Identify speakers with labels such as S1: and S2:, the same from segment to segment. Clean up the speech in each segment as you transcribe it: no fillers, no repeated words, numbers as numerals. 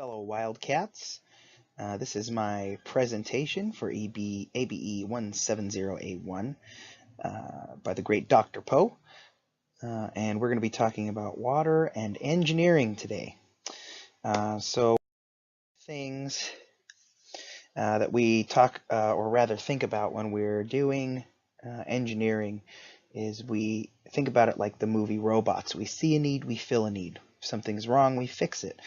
S1: fellow Wildcats. This is my presentation for ABE 170A1 by the great Dr. Poe. And we're going to be talking about water and engineering today. So things that we talk or rather think about when we're doing engineering is we think about it like the movie Robots. We see a need, we fill a need. If something's wrong, we fix it.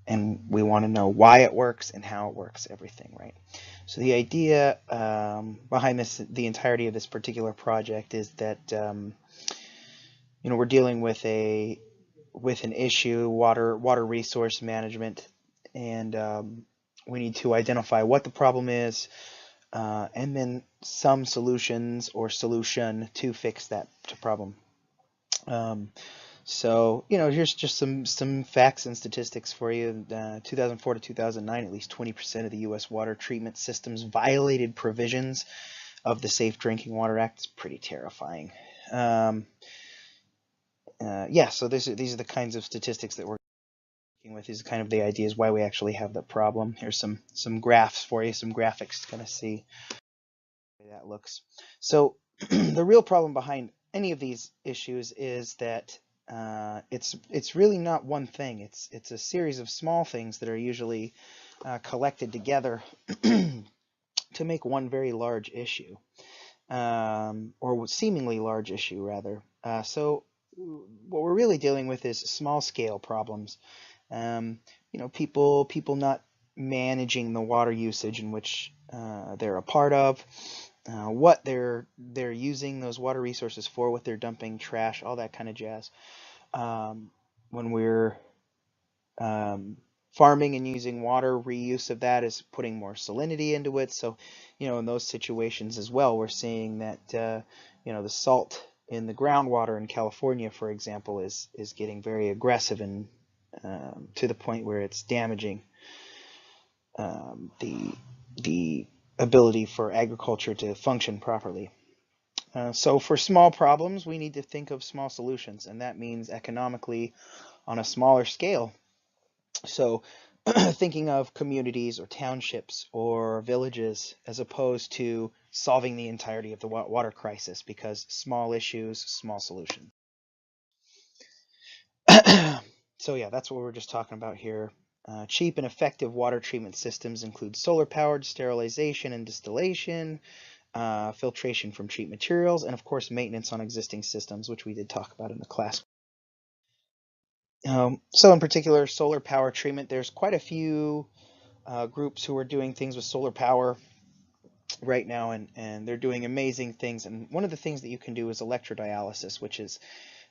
S1: And we want to know why it works and how it works, everything, right? So the idea behind the entirety of this particular project is that we're dealing with an issue, water resource management, and we need to identify what the problem is, and then some solutions or solution to fix that problem. So, here's just some facts and statistics for you. 2004 to 2009, at least 20% of the U.S. water treatment systems violated provisions of the Safe Drinking Water Act. It's pretty terrifying. So these are the kinds of statistics that we're working with. These are kind of the ideas why we actually have the problem. Here's some graphs for you, some graphics to kind of see how that looks. So the real problem behind any of these issues is that it's really not one thing. It's a series of small things that are usually collected together to make one very large issue, or seemingly large issue rather. So what we're really dealing with is small scale problems. People not managing the water usage in which they're a part of. What they're using those water resources for, what they're dumping, trash, all that kind of jazz. When we're farming and using water, reuse of that is putting more salinity into it. So, in those situations as well, we're seeing that the salt in the groundwater in California, for example, is getting very aggressive and to the point where it's damaging the ability for agriculture to function properly. So for small problems, we need to think of small solutions, and that means economically on a smaller scale. So thinking of communities or townships or villages as opposed to solving the entirety of the water crisis, because small issues, small solutions. So yeah, that's what we're just talking about here. Cheap and effective water treatment systems include solar-powered sterilization and distillation, filtration from cheap materials, and of course maintenance on existing systems, which we did talk about in the class. So in particular, solar power treatment, there's quite a few groups who are doing things with solar power right now, and they're doing amazing things. And one of the things that you can do is electrodialysis, which is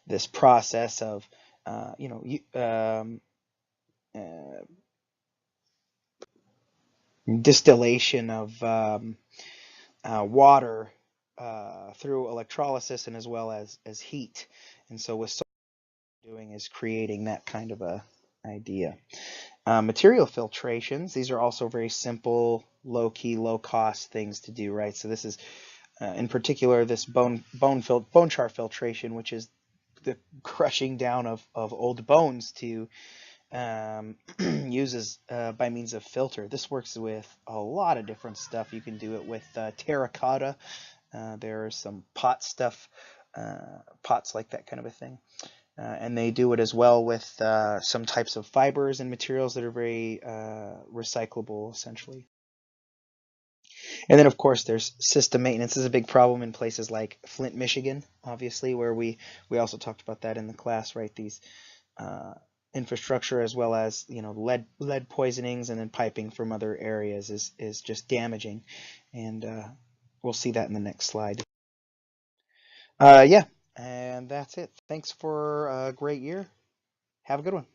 S1: this process of distillation of water through electrolysis and as well as heat. And so with solar, what we're doing is creating that kind of a idea. Material filtrations, these are also very simple, low-key, low-cost things to do, right? So this is in particular this bone char filtration, which is the crushing down of old bones to uses by means of filter. This works with a lot of different stuff. You can do it with terracotta. There are some pots like that kind of a thing. And they do it as well with some types of fibers and materials that are very recyclable, essentially. And then, of course, there's system maintenance. This is a big problem in places like Flint, Michigan, obviously, where we also talked about that in the class, right? These infrastructure as well as lead poisonings and then piping from other areas is just damaging, and we'll see that in the next slide. Yeah, and that's it. Thanks for a great year. Have a good one.